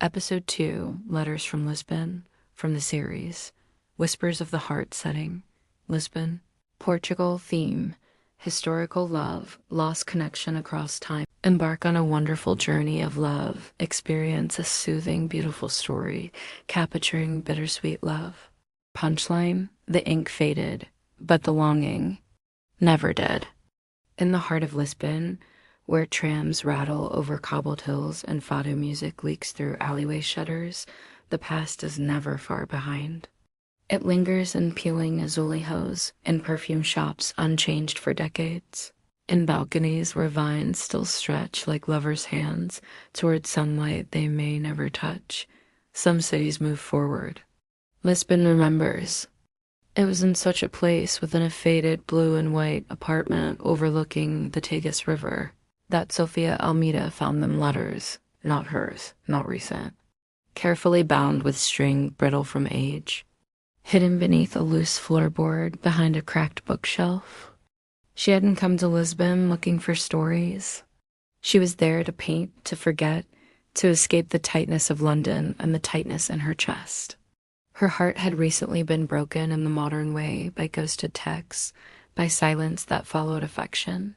Episode 2, Letters from Lisbon, from the series, Whispers of the Heart setting, Lisbon, Portugal theme, historical love, lost connection across time. Embark on a wonderful journey of love, experience a soothing, beautiful story, capturing bittersweet love. Punchline, the ink faded, but the longing never did. In the heart of Lisbon, where trams rattle over cobbled hills and fado music leaks through alleyway shutters, the past is never far behind. It lingers in peeling azulejos, in perfume shops unchanged for decades, in balconies where vines still stretch like lovers' hands toward sunlight they may never touch. Some cities move forward. Lisbon remembers. It was in such a place within a faded blue and white apartment overlooking the Tagus River that Sofia Almeida found them letters, not hers, not recent, carefully bound with string brittle from age, hidden beneath a loose floorboard behind a cracked bookshelf. She hadn't come to Lisbon looking for stories. She was there to paint, to forget, to escape the tightness of London and the tightness in her chest. Her heart had recently been broken in the modern way by ghosted texts, by silence that followed affection.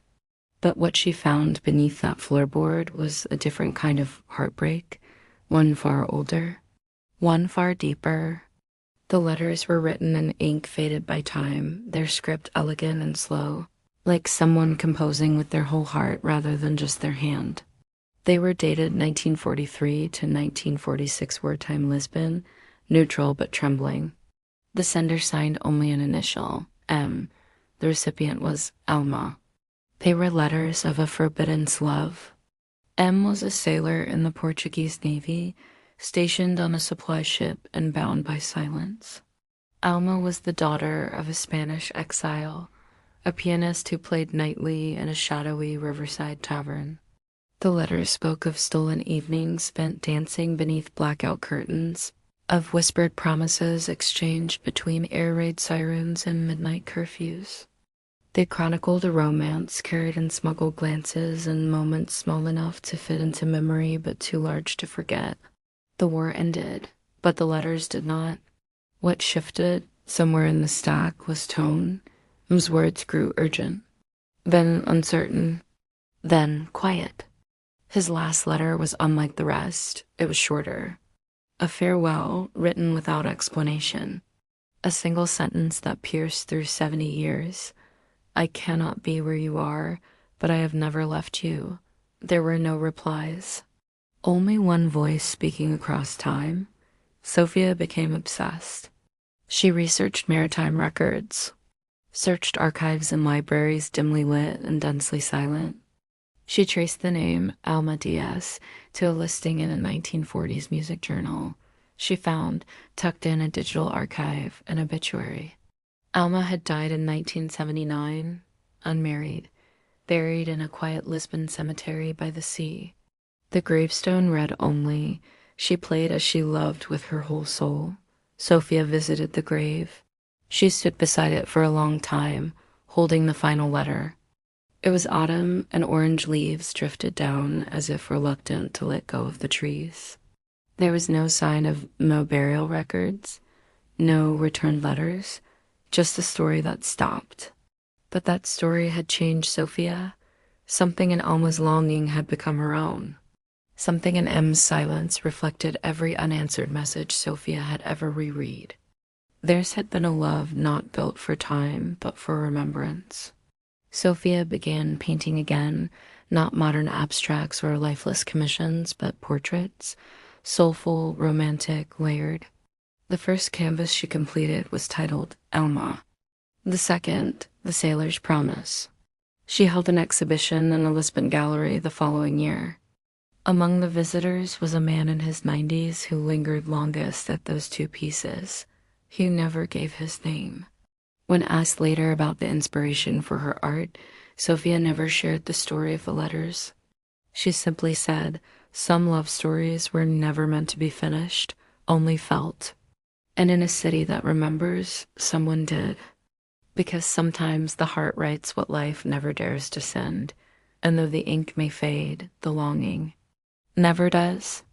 But what she found beneath that floorboard was a different kind of heartbreak, one far older, one far deeper. The letters were written in ink faded by time, their script elegant and slow, like someone composing with their whole heart rather than just their hand. They were dated 1943 to 1946 wartime Lisbon, neutral but trembling. The sender signed only an initial, M. The recipient was Alma. They were letters of a forbidden love. M was a sailor in the Portuguese Navy, stationed on a supply ship and bound by silence. Alma was the daughter of a Spanish exile, a pianist who played nightly in a shadowy riverside tavern. The letters spoke of stolen evenings spent dancing beneath blackout curtains, of whispered promises exchanged between air raid sirens and midnight curfews. They chronicled a romance carried in smuggled glances and moments small enough to fit into memory but too large to forget. The war ended, but the letters did not. What shifted, somewhere in the stack, was tone. M's words grew urgent, then uncertain, then quiet. His last letter was unlike the rest. It was shorter. A farewell written without explanation. A single sentence that pierced through 70 years. I cannot be where you are, but I have never left you. There were no replies. Only one voice speaking across time. Sofia became obsessed. She researched maritime records, searched archives in libraries dimly lit and densely silent. She traced the name Alma Diaz to a listing in a 1940s music journal. She found, tucked in a digital archive, an obituary. Alma had died in 1979, unmarried, buried in a quiet Lisbon cemetery by the sea. The gravestone read only, "She played as she loved with her whole soul." Sofia visited the grave. She stood beside it for a long time, holding the final letter. It was autumn, and orange leaves drifted down as if reluctant to let go of the trees. There was no sign of no burial records, no returned letters, just a story that stopped. But that story had changed Sofia. Something in Alma's longing had become her own. Something in M's silence reflected every unanswered message Sofia had ever reread. Theirs had been a love not built for time, but for remembrance. Sofia began painting again, not modern abstracts or lifeless commissions, but portraits, soulful, romantic, layered. The first canvas she completed was titled Alma. The second, The Sailor's Promise. She held an exhibition in a Lisbon gallery the following year. Among the visitors was a man in his 90s who lingered longest at those two pieces. He never gave his name. When asked later about the inspiration for her art, Sofia never shared the story of the letters. She simply said, some love stories were never meant to be finished, only felt. And in a city that remembers, someone did. Because sometimes the heart writes what life never dares to send, and though the ink may fade, the longing never does.